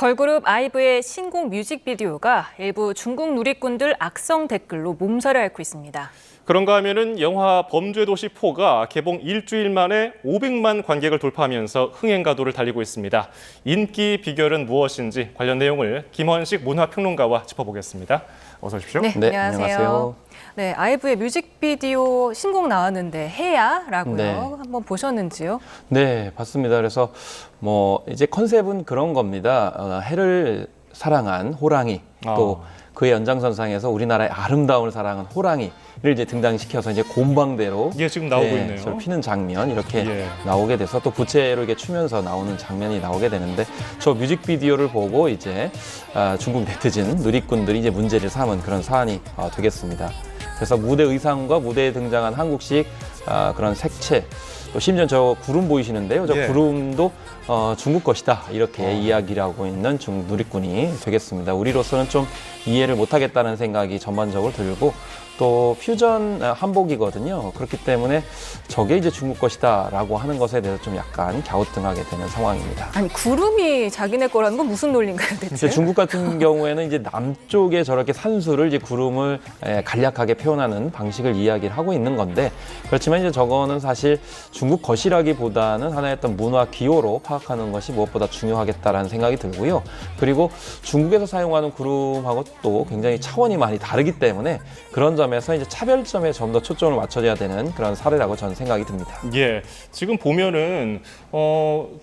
걸그룹 아이브의 신곡 뮤직비디오가 일부 중국 누리꾼들 악성 댓글로 몸살을 앓고 있습니다. 그런가 하면은 영화 범죄도시 4가 개봉 일주일 만에 500만 관객을 돌파하면서 흥행가도를 달리고 있습니다. 인기 비결은 무엇인지 관련 내용을 김원식 문화평론가와 짚어보겠습니다. 어서 오십시오. 네, 안녕하세요. 네, 아이브의 뮤직비디오 신곡 나왔는데 해야라고요. 네. 한번 보셨는지요? 네, 봤습니다. 그래서 이제 컨셉은 그런 겁니다. 해를 사랑한 호랑이, 또 그의 연장선상에서 우리나라의 아름다움을 사랑한 호랑이를 이제 등장시켜서 이제 곰방대로 지금 나오고 있네요. 저를 피는 장면 이렇게 예. 나오게 돼서 또 부채로 이렇게 추면서 나오는 장면이 나오게 되는데, 저 뮤직비디오를 보고 이제 중국 네티즌 누리꾼들이 이제 문제를 삼은 그런 사안이 되겠습니다. 그래서 무대 의상과 무대에 등장한 한국식 그런 색채, 또 심지어 저 구름 보이시는데요. 저 예. 구름도 중국 것이다, 이렇게 이야기를 하고 있는 중국 누리꾼이 되겠습니다. 우리로서는 좀 이해를 못하겠다는 생각이 전반적으로 들고, 또 퓨전 한복이거든요. 그렇기 때문에 저게 이제 중국 것이다라고 하는 것에 대해서 좀 약간 갸우뚱하게 되는 상황입니다. 아니, 구름이 자기네 거라는 건 무슨 논리인가요, 대체? 이제 중국 같은 경우에는 이제 남쪽에 저렇게 산수를 이제 구름을 간략하게 표현하는 방식을 이야기를 하고 있는 건데, 그렇지만 이제 저거는 사실 중국 것이라기보다는 하나의 어떤 문화 기호로 파악하는 것이 무엇보다 중요하겠다라는 생각이 들고요. 그리고 중국에서 사용하는 구름하고 또 굉장히 차원이 많이 다르기 때문에 그런 점에서 이제 차별점에 좀 더 초점을 맞춰줘야 되는 그런 사례라고 저는 생각이 듭니다. 예, 지금 보면은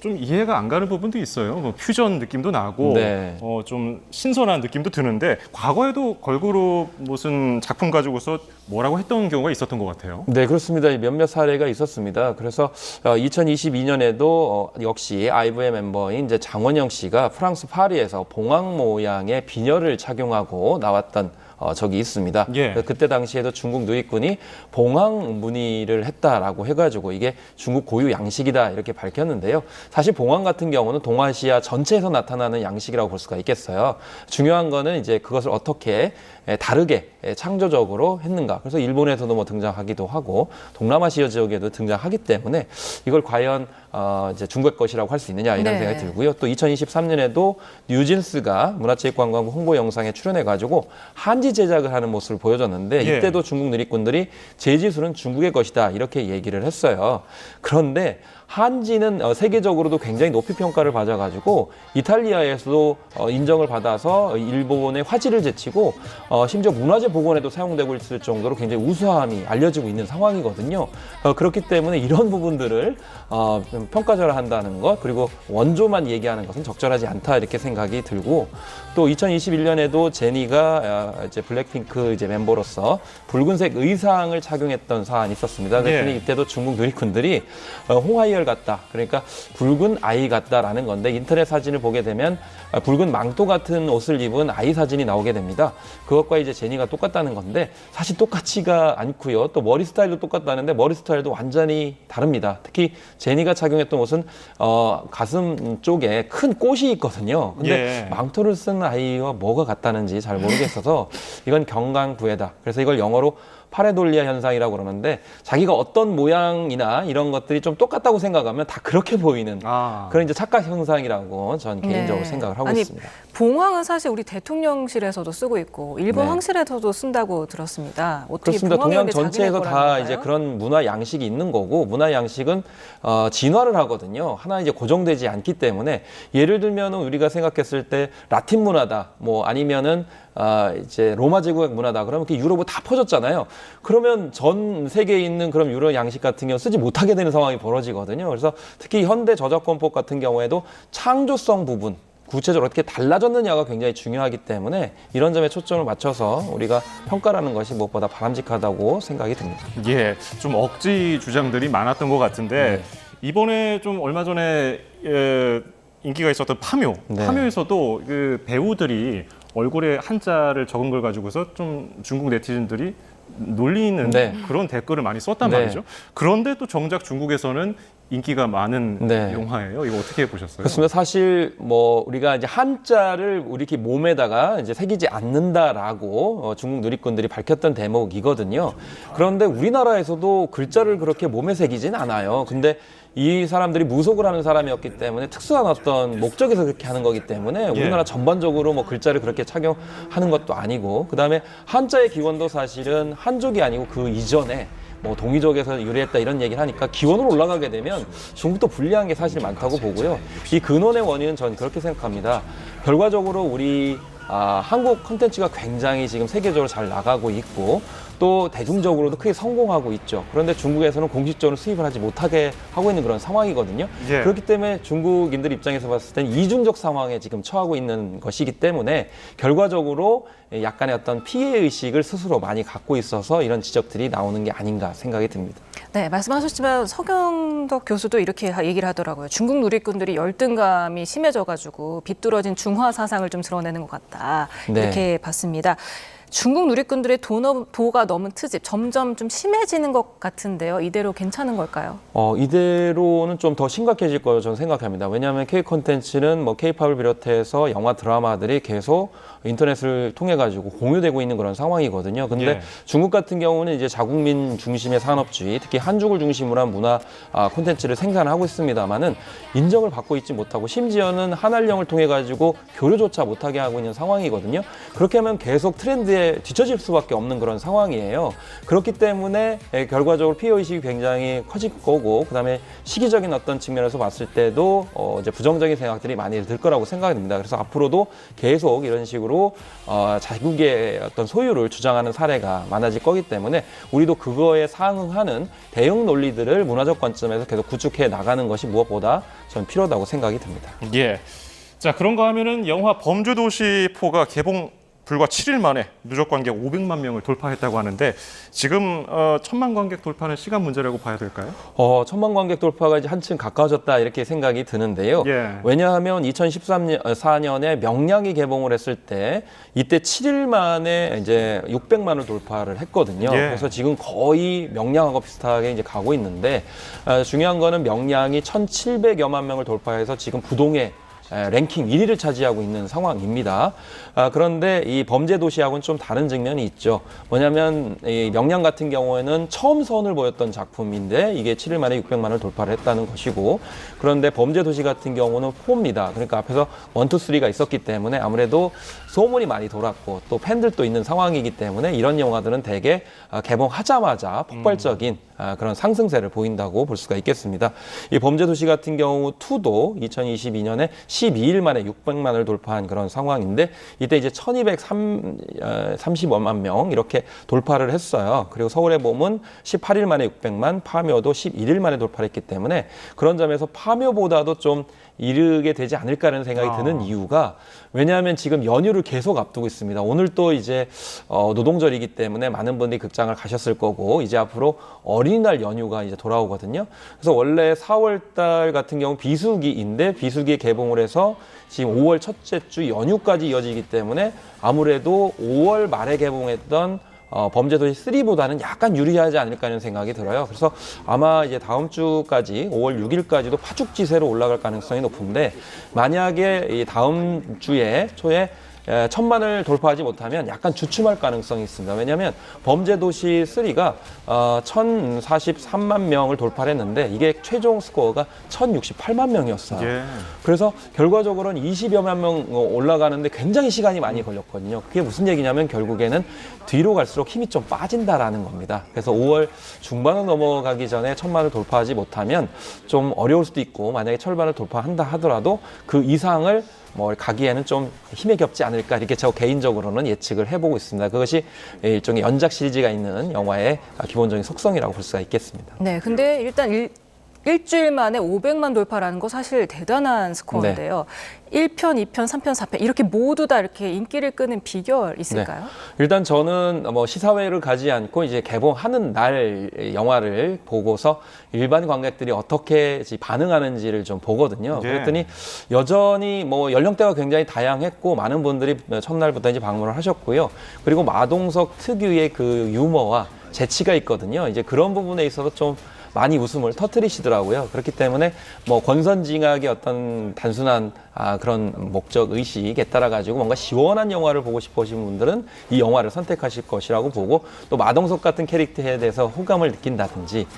좀 이해가 안 가는 부분도 있어요. 뭐 퓨전 느낌도 나고, 네. 좀 신선한 느낌도 드는데, 과거에도 걸그룹 무슨 작품 가지고서 뭐라고 했던 경우가 있었던 것 같아요. 네, 그렇습니다. 몇몇 사례가 있었습니다. 그래서 2022년에도 역시 아이브의 멤버인 이제 장원영 씨가 프랑스 파리에서 봉황 모양의 비녀를 착용하고 나왔던 적이 있습니다. 예. 그때 당시에도 중국 누리꾼이 봉황 무늬를 했다라고 해가지고 이게 중국 고유 양식이다 이렇게 밝혔는데요. 사실 봉황 같은 경우는 동아시아 전체에서 나타나는 양식이라고 볼 수가 있겠어요. 중요한 거는 이제 그것을 어떻게 다르게 창조적으로 했는가. 그래서 일본에서도 뭐 등장하기도 하고 동남아시아 지역에도 등장하기 때문에 이걸 과연 이제 중국 것이라고 할 수 있느냐 이런 네. 생각이 들고요. 또 2023년에도 뉴진스가 문화체육관광부 홍보 영상에 출연해가지고 한지 제작을 하는 모습을 보여줬는데, 예. 이때도 중국 누리꾼들이 제지술은 중국의 것이다 이렇게 얘기를 했어요. 그런데 한지는 세계적으로도 굉장히 높이 평가를 받아가지고 이탈리아에서도 인정을 받아서 일본의 화지를 제치고 심지어 문화재 복원에도 사용되고 있을 정도로 굉장히 우수함이 알려지고 있는 상황이거든요. 그렇기 때문에 이런 부분들을 좀 평가절하한다는 것, 그리고 원조만 얘기하는 것은 적절하지 않다 이렇게 생각이 들고, 또 2021년에도 제니가 이제 블랙핑크 이제 멤버로서 붉은색 의상을 착용했던 사안이 있었습니다. 그랬더니 예. 이때도 중국 누리꾼들이 홍하이얼 같다, 그러니까 붉은 아이 같다라는 건데, 인터넷 사진을 보게 되면 붉은 망토 같은 옷을 입은 아이 사진이 나오게 됩니다. 그것과 이제 제니가 똑같다는 건데 사실 똑같지가 않고요. 또 머리 스타일도 똑같다는데 머리 스타일도 완전히 다릅니다. 특히 제니가 착용했던 옷은 가슴 쪽에 큰 꽃이 있거든요. 근데 예. 망토를 쓴 아이와 뭐가 같다는지 잘 모르겠어서 이건 경강부회다. 그래서 이걸 영어로 파레돌리아 현상이라고 그러는데, 자기가 어떤 모양이나 이런 것들이 좀 똑같다고 생각하면 다 그렇게 보이는 그런 이제 착각 현상이라고 저는 개인적으로 생각을 하고 있습니다. 봉황은 사실 우리 대통령실에서도 쓰고 있고 일본 네. 황실에서도 쓴다고 들었습니다. 어떻게 그렇습니다. 봉황이 동양 근데 자기네 전체에서 거라는 다 건가요? 이제 그런 문화 양식이 있는 거고, 문화 양식은 진화를 하거든요. 하나 이제 고정되지 않기 때문에, 예를 들면 우리가 생각했을 때 라틴 문화다, 뭐 아니면은 이제 로마 제국의 문화다, 그러면 그 유럽으로 다 퍼졌잖아요. 그러면 전 세계에 있는 그런 유럽 양식 같은 경우 쓰지 못하게 되는 상황이 벌어지거든요. 그래서 특히 현대 저작권법 같은 경우에도 창조성 부분, 구체적으로 어떻게 달라졌느냐가 굉장히 중요하기 때문에 이런 점에 초점을 맞춰서 우리가 평가라는 것이 무엇보다 바람직하다고 생각이 듭니다. 예, 좀 억지 주장들이 많았던 것 같은데, 이번에 좀 얼마 전에 인기가 있었던 파묘. 네. 파묘에서도 그 배우들이 얼굴에 한자를 적은 걸 가지고서 좀 중국 네티즌들이 놀리는 네. 그런 댓글을 많이 썼단 네. 말이죠. 그런데 또 정작 중국에서는 인기가 많은 네. 영화예요. 이거 어떻게 보셨어요? 그렇습니다. 사실 뭐 우리가 이제 한자를 우리 이렇게 몸에다가 이제 새기지 않는다라고 중국 누리꾼들이 밝혔던 대목이거든요. 그런데 우리나라에서도 글자를 그렇게 몸에 새기진 않아요. 근데 이 사람들이 무속을 하는 사람이었기 때문에 특수한 어떤 목적에서 그렇게 하는 거기 때문에 우리나라 전반적으로 뭐 글자를 그렇게 착용하는 것도 아니고, 그다음에 한자의 기원도 사실은 한족이 아니고 그 이전에 뭐 동이족에서 유래했다 이런 얘기를 하니까 기원으로 올라가게 되면 중국도 불리한 게 사실 많다고 보고요. 이 근원의 원인은 저는 그렇게 생각합니다. 결과적으로 우리 한국 콘텐츠가 굉장히 지금 세계적으로 잘 나가고 있고 또 대중적으로도 크게 성공하고 있죠. 그런데 중국에서는 공식적으로 수입을 하지 못하게 하고 있는 그런 상황이거든요. 예. 그렇기 때문에 중국인들 입장에서 봤을 때는 이중적 상황에 지금 처하고 있는 것이기 때문에 결과적으로 약간의 어떤 피해의식을 스스로 많이 갖고 있어서 이런 지적들이 나오는 게 아닌가 생각이 듭니다. 네, 말씀하셨지만 서경덕 교수도 이렇게 얘기를 하더라고요. 중국 누리꾼들이 열등감이 심해져가지고 비뚤어진 중화 사상을 좀 드러내는 것 같다. 네. 이렇게 봤습니다. 중국 누리꾼들의 도가 넘은 트집 점점 좀 심해지는 것 같은데요. 이대로 괜찮은 걸까요? 이대로는 좀 더 심각해질 거라고 저는 생각합니다. 왜냐하면 K 콘텐츠는 뭐 K-팝을 비롯해서 영화 드라마들이 계속 인터넷을 통해 가지고 공유되고 있는 그런 상황이거든요. 근데 예. 중국 같은 경우는 이제 자국민 중심의 산업주의, 특히 한족을 중심으로 한 문화 콘텐츠를 생산하고 있습니다만은 인정을 받고 있지 못하고 심지어는 한알령을 통해 가지고 교류조차 못하게 하고 있는 상황이거든요. 그렇게 하면 계속 트렌드에 뒤처질 수밖에 없는 그런 상황이에요. 그렇기 때문에 결과적으로 피해의식이 굉장히 커질 거고, 그다음에 시기적인 어떤 측면에서 봤을 때도 이제 부정적인 생각들이 많이 들 거라고 생각이 듭니다. 그래서 앞으로도 계속 이런 식으로 자국의 어떤 소유를 주장하는 사례가 많아질 거기 때문에 우리도 그거에 상응하는 대응 논리들을 문화적 관점에서 계속 구축해 나가는 것이 무엇보다 저는 필요하다고 생각이 듭니다. 예. 자, 그런가 하면은 영화 범죄도시 4가 개봉 불과 7일 만에 누적 관객 500만 명을 돌파했다고 하는데 지금 1000만 관객 돌파는 시간 문제라고 봐야 될까요? 1000만 관객 돌파가 이제 한층 가까워졌다 이렇게 생각이 드는데요. 예. 왜냐하면 2014년에 명량이 개봉을 했을 때 이때 7일 만에 이제 600만을 돌파를 했거든요. 예. 그래서 지금 거의 명량하고 비슷하게 이제 가고 있는데 중요한 거는 명량이 1,700여만 명을 돌파해서 지금 부동의 랭킹 1위를 차지하고 있는 상황입니다. 그런데 이 범죄도시하고는 좀 다른 측면이 있죠. 뭐냐면 이 명량 같은 경우에는 처음 선을 보였던 작품인데 이게 7일 만에 600만을 돌파를 했다는 것이고, 그런데 범죄도시 같은 경우는 4입니다. 그러니까 앞에서 1, 2, 3가 있었기 때문에 아무래도 소문이 많이 돌았고 또 팬들도 있는 상황이기 때문에 이런 영화들은 대개 개봉하자마자 폭발적인 그런 상승세를 보인다고 볼 수가 있겠습니다. 이 범죄도시 같은 경우 2도 2022년에 12일 만에 600만을 돌파한 그런 상황인데 이때 이제 1235만 명 이렇게 돌파를 했어요. 그리고 서울의 봄은 18일 만에 600만, 파묘도 11일 만에 돌파를 했기 때문에 그런 점에서 파묘보다도 좀 이르게 되지 않을까라는 생각이 드는 이유가, 왜냐하면 지금 연휴를 계속 앞두고 있습니다. 오늘 또 이제 노동절이기 때문에 많은 분들이 극장을 가셨을 거고 이제 앞으로 어린이날 연휴가 이제 돌아오거든요. 그래서 원래 4월 달 같은 경우 비수기인데 비수기에 개봉을 해서 지금 5월 첫째 주 연휴까지 이어지기 때문에 아무래도 5월 말에 개봉했던 범죄도시 3보다는 약간 유리하지 않을까 하는 생각이 들어요. 그래서 아마 이제 다음 주까지 5월 6일까지도 파죽지세로 올라갈 가능성이 높은데, 만약에 이 다음 주에 초에 1000만을 돌파하지 못하면 약간 주춤할 가능성이 있습니다. 왜냐하면 범죄도시 3가 1043만 명을 돌파를 했는데 이게 최종 스코어가 1068만 명이었어요. 예. 그래서 결과적으로는 20여만 명 올라가는데 굉장히 시간이 많이 걸렸거든요. 그게 무슨 얘기냐면 결국에는 뒤로 갈수록 힘이 좀 빠진다라는 겁니다. 그래서 5월 중반을 넘어가기 전에 1000만을 돌파하지 못하면 좀 어려울 수도 있고, 만약에 철반을 돌파한다 하더라도 그 이상을 가기에는 좀 힘에 겹지 않을까, 이렇게 저 개인적으로는 예측을 해보고 있습니다. 그것이 일종의 연작 시리즈가 있는 영화의 기본적인 속성이라고 볼 수가 있겠습니다. 네, 근데 일단 일주일 만에 500만 돌파라는 거 사실 대단한 스코어인데요. 1편, 2편, 3편, 4편 이렇게 모두 다 이렇게 인기를 끄는 비결 있을까요? 네. 일단 저는 시사회를 가지 않고 이제 개봉하는 날 영화를 보고서 일반 관객들이 어떻게 반응하는지를 좀 보거든요. 예. 그랬더니 여전히 연령대가 굉장히 다양했고 많은 분들이 첫날부터 이제 방문을 하셨고요. 그리고 마동석 특유의 그 유머와 재치가 있거든요. 이제 그런 부분에 있어서 좀 많이 웃음을 터뜨리시더라고요. 그렇기 때문에 뭐 권선징악의 어떤 단순한 그런 목적 의식에 따라 가지고 뭔가 시원한 영화를 보고 싶으신 분들은 이 영화를 선택하실 것이라고 보고, 또 마동석 같은 캐릭터에 대해서 호감을 느낀다든지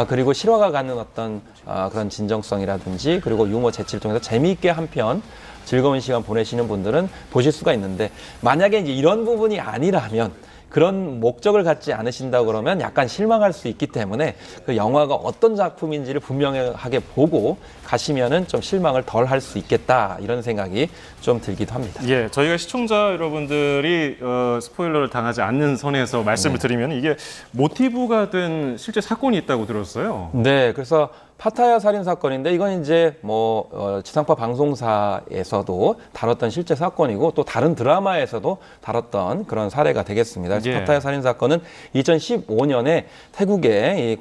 그리고 실화가 갖는 어떤 그런 진정성이라든지 그리고 유머 재치를 통해서 재미있게 한 편 즐거운 시간 보내시는 분들은 보실 수가 있는데, 만약에 이제 이런 부분이 아니라면, 그런 목적을 갖지 않으신다 그러면 약간 실망할 수 있기 때문에 그 영화가 어떤 작품인지를 분명하게 보고 가시면은 좀 실망을 덜 할 수 있겠다, 이런 생각이 좀 들기도 합니다. 예, 저희가 시청자 여러분들이 스포일러를 당하지 않는 선에서 말씀을 드리면, 이게 모티브가 된 실제 사건이 있다고 들었어요. 네, 그래서 파타야 살인 사건인데, 이건 이제 뭐 지상파 방송사에서도 다뤘던 실제 사건이고, 또 다른 드라마에서도 다뤘던 그런 사례가 되겠습니다. 그래서 예. 파타야 살인 사건은 2015년에 태국의 이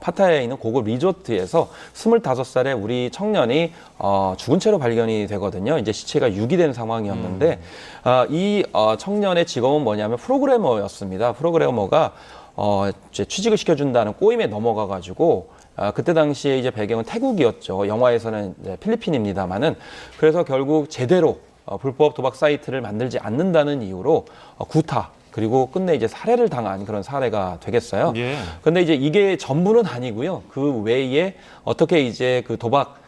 파타야에 있는 고급 리조트에서 25살의 우리 청년이 죽은 채로 발견이 되거든요. 이제 시체가 유기된 상황이었는데, 이 청년의 직업은 뭐냐면 프로그래머였습니다. 프로그래머가 이제 취직을 시켜준다는 꼬임에 넘어가가지고, 그때 당시에 이제 배경은 태국이었죠. 영화에서는 이제 필리핀입니다만은. 그래서 결국 제대로 불법 도박 사이트를 만들지 않는다는 이유로 구타, 그리고 끝내 이제 살해를 당한 그런 사례가 되겠어요. 예. 근데 이제 이게 전부는 아니고요. 그 외에 어떻게 이제 그 도박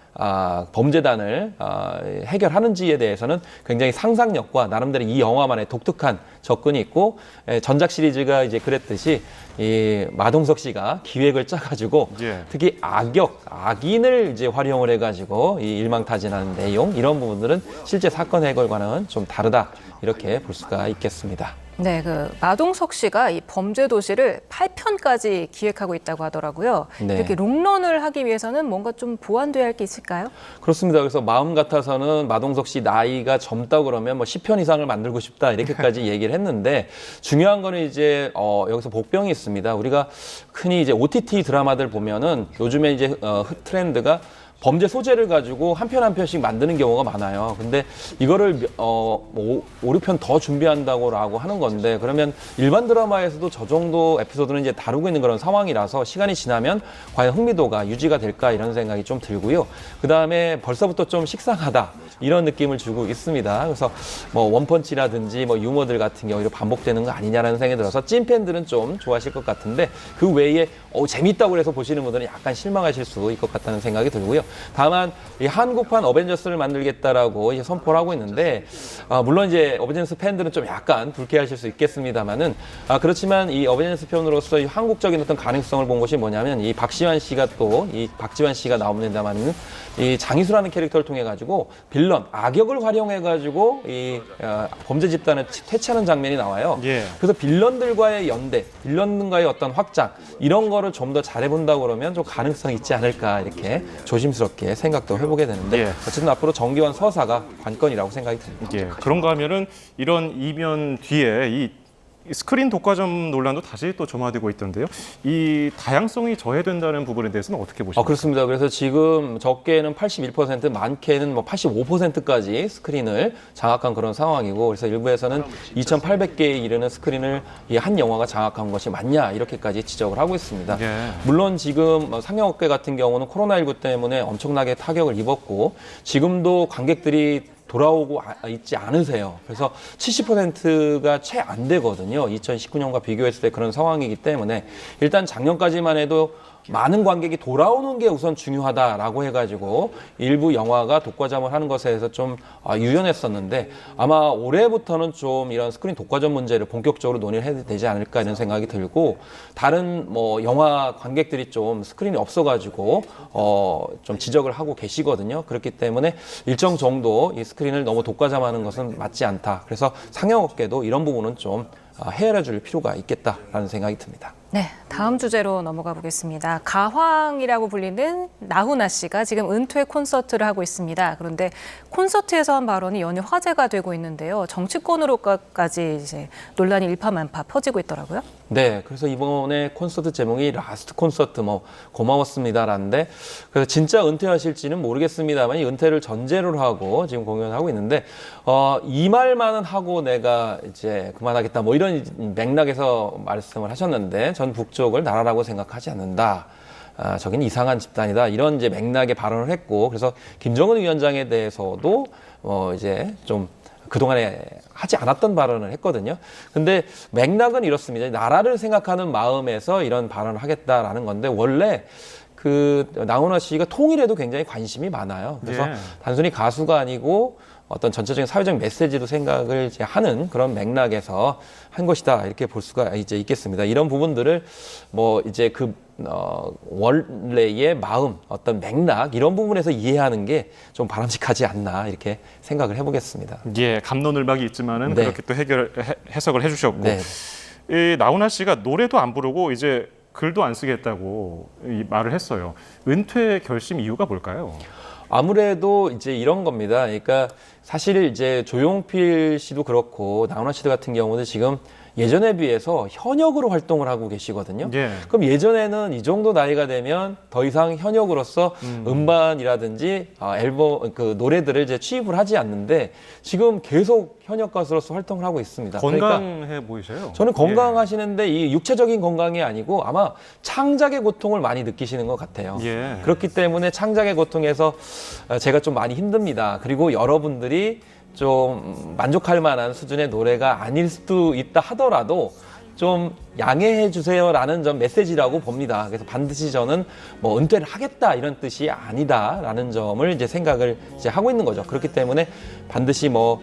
범죄단을 해결하는지에 대해서는 굉장히 상상력과 나름대로 이 영화만의 독특한 접근이 있고, 전작 시리즈가 이제 그랬듯이 이 마동석 씨가 기획을 짜가지고 예. 특히 악인을 이제 활용을 해가지고 이 일망타진하는 내용, 이런 부분들은 실제 사건 해결과는 좀 다르다, 이렇게 볼 수가 있겠습니다. 네, 그 마동석 씨가 이 범죄 도시를 8편까지 기획하고 있다고 하더라고요. 네. 이렇게 롱런을 하기 위해서는 뭔가 좀 보완돼야 할 게 있을까요? 그렇습니다. 그래서 마음 같아서는 마동석 씨 나이가 젊다 그러면 뭐 10편 이상을 만들고 싶다, 이렇게까지 얘기를 했는데, 중요한 거는 이제 여기서 복병이 있습니다. 우리가 흔히 이제 OTT 드라마들 보면은 요즘에 이제 트렌드가 범죄 소재를 가지고 한 편 한 편씩 만드는 경우가 많아요. 근데 이거를 5, 6편 더 준비한다고 하는 건데, 그러면 일반 드라마에서도 저 정도 에피소드는 이제 다루고 있는 그런 상황이라서 시간이 지나면 과연 흥미도가 유지가 될까, 이런 생각이 좀 들고요. 그 다음에 벌써부터 좀 식상하다, 이런 느낌을 주고 있습니다. 그래서 뭐 원펀치라든지 뭐 유머들 같은 경우에 반복되는 거 아니냐라는 생각이 들어서 찐팬들은 좀 좋아하실 것 같은데, 그 외에 재밌다고 해서 보시는 분들은 약간 실망하실 수 있을 것 같다는 생각이 들고요. 다만 이 한국판 어벤져스를 만들겠다라고 이제 선포를 하고 있는데, 물론 이제 어벤져스 팬들은 좀 약간 불쾌하실 수 있겠습니다만은, 그렇지만 이 어벤져스 편으로서 이 한국적인 어떤 가능성을 본 것이 뭐냐면, 이 박지환 씨가 나옵니다만은 이 장희수라는 캐릭터를 통해 가지고 빌런, 악역을 활용해 가지고 이 범죄 집단을 퇴치하는 장면이 나와요. 예. 그래서 빌런들과의 연대, 빌런과의 어떤 확장, 이런 거를 좀 더 잘해본다고 그러면 좀 가능성이 있지 않을까, 이렇게 조심스럽게 생각도 해보게 되는데, 예. 어쨌든 앞으로 정기환 서사가 관건이라고 생각이 듭니다. 예. 그런가 하면은 이런 이면 뒤에 이 스크린 독과점 논란도 다시 또 점화되고 있던데요. 이 다양성이 저해된다는 부분에 대해서는 어떻게 보십니까? 그렇습니다. 그래서 지금 적게는 81%, 많게는 뭐 85%까지 스크린을 장악한 그런 상황이고, 그래서 일부에서는 2,800개에 이르는 스크린을 이 한 영화가 장악한 것이 맞냐, 이렇게까지 지적을 하고 있습니다. 예. 물론 지금 상영업계 같은 경우는 코로나19 때문에 엄청나게 타격을 입었고, 지금도 관객들이 돌아오고 있지 않으세요. 그래서 70%가 채 안 되거든요. 2019년과 비교했을 때 그런 상황이기 때문에, 일단 작년까지만 해도 많은 관객이 돌아오는 게 우선 중요하다라고 해가지고 일부 영화가 독과점을 하는 것에 대해서 좀 유연했었는데, 아마 올해부터는 좀 이런 스크린 독과점 문제를 본격적으로 논의를 해야 되지 않을까, 이런 생각이 들고, 다른 뭐 영화 관객들이 좀 스크린이 없어가지고 좀 지적을 하고 계시거든요. 그렇기 때문에 일정 정도 이 스크린을 너무 독과점하는 것은 맞지 않다. 그래서 상영업계도 이런 부분은 좀 헤아려 줄 필요가 있겠다라는 생각이 듭니다. 네, 다음 주제로 넘어가 보겠습니다. 가황이라고 불리는 나훈아 씨가 지금 은퇴 콘서트를 하고 있습니다. 그런데 콘서트에서 한 발언이 연일 화제가 되고 있는데요. 정치권으로까지 이제 논란이 일파만파 퍼지고 있더라고요. 네, 그래서 이번에 콘서트 제목이 라스트 콘서트, 뭐 고마웠습니다라는데, 그래서 진짜 은퇴하실지는 모르겠습니다만 은퇴를 전제로 하고 지금 공연하고 있는데, 이 말만은 하고 내가 이제 그만하겠다, 뭐 이런 맥락에서 말씀을 하셨는데, 전 북쪽을 나라라고 생각하지 않는다. 저긴 이상한 집단이다 이런 이제 맥락의 발언을 했고 그래서 김정은 위원장에 대해서도 이제 좀 그동안에 하지 않았던 발언을 했거든요. 근데 맥락은 이렇습니다. 나라를 생각하는 마음에서 이런 발언을 하겠다라는 건데 원래 그 나훈아 씨가 통일에도 굉장히 관심이 많아요. 그래서 예. 단순히 가수가 아니고 어떤 전체적인 사회적 메시지도 생각을 이제 하는 그런 맥락에서 한 것이다 이렇게 볼 수가 이제 있겠습니다. 이런 부분들을 뭐 이제 그 원래의 마음, 어떤 맥락 이런 부분에서 이해하는 게 좀 바람직하지 않나 이렇게 생각을 해보겠습니다. 예, 감론을박이 있지만은 네. 그렇게 또 해석을 해주셨고 네. 이 나훈아 씨가 노래도 안 부르고 이제 글도 안 쓰겠다고 이 말을 했어요. 은퇴 결심 이유가 뭘까요? 아무래도 이제 이런 겁니다. 그러니까 사실 이제 조용필 씨도 그렇고 나훈아 씨도 같은 경우는 지금 예전에 비해서 현역으로 활동을 하고 계시거든요. 예. 그럼 예전에는 이 정도 나이가 되면 더 이상 현역으로서 음반이라든지 앨범 그 노래들을 이제 취입을 하지 않는데 지금 계속 현역 가수로서 활동을 하고 있습니다. 건강해 그러니까 보이셔요. 저는 예. 건강하시는데 이 육체적인 건강이 아니고 아마 창작의 고통을 많이 느끼시는 것 같아요. 예. 그렇기 때문에 창작의 고통에서 제가 좀 많이 힘듭니다. 그리고 여러분들이 좀 만족할 만한 수준의 노래가 아닐 수도 있다 하더라도 좀 양해해 주세요라는 점 메시지라고 봅니다. 그래서 반드시 저는 뭐 은퇴를 하겠다 이런 뜻이 아니다라는 점을 이제 생각을 이제 하고 있는 거죠. 그렇기 때문에 반드시 뭐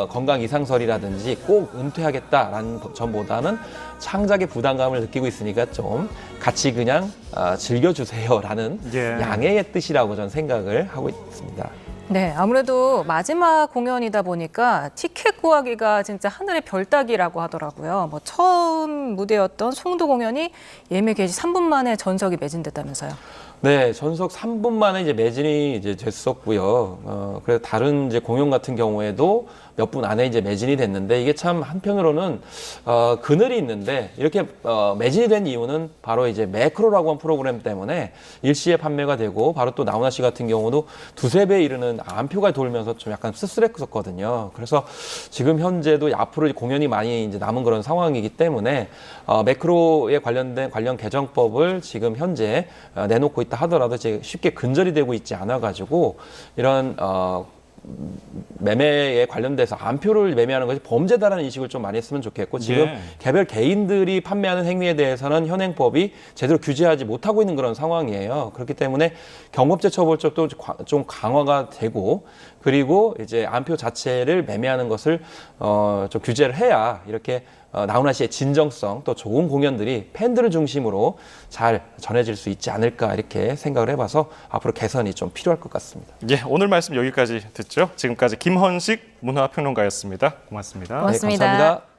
건강 이상설이라든지 꼭 은퇴하겠다라는 점보다는 창작의 부담감을 느끼고 있으니까 좀 같이 그냥 즐겨주세요라는 예. 양해의 뜻이라고 저는 생각을 하고 있습니다. 네, 아무래도 마지막 공연이다 보니까 티켓 구하기가 진짜 하늘의 별 따기라고 하더라고요. 뭐 처음 무대였던 송도 공연이 예매 개시 3분 만에 전석이 매진됐다면서요. 네, 전석 3분 만에 이제 매진이 이제 됐었고요. 그래서 다른 이제 공연 같은 경우에도 몇 분 안에 이제 매진이 됐는데 이게 참 한편으로는 그늘이 있는데 이렇게 매진이 된 이유는 바로 이제 매크로라고 한 프로그램 때문에 일시에 판매가 되고 바로 또 나훈아 씨 같은 경우도 두세 배 이르는 안표가 돌면서 좀 약간 씁쓸했었거든요. 그래서 지금 현재도 앞으로 공연이 많이 이제 남은 그런 상황이기 때문에 매크로에 관련 개정법을 지금 현재 내놓고 있다 하더라도 이제 쉽게 근절이 되고 있지 않아가지고 이런 매매에 관련돼서 안표를 매매하는 것이 범죄다라는 인식을 좀 많이 했으면 좋겠고 지금 예. 개별 개인들이 판매하는 행위에 대해서는 현행법이 제대로 규제하지 못하고 있는 그런 상황이에요. 그렇기 때문에 경범죄 처벌법도 좀 강화가 되고 그리고 이제 안표 자체를 매매하는 것을 좀 규제를 해야 이렇게 나훈아 씨의 진정성 또 좋은 공연들이 팬들을 중심으로 잘 전해질 수 있지 않을까 이렇게 생각을 해봐서 앞으로 개선이 좀 필요할 것 같습니다. 예, 오늘 말씀 여기까지 듣죠. 지금까지 김헌식 문화평론가였습니다. 고맙습니다. 고맙습니다. 네, 감사합니다.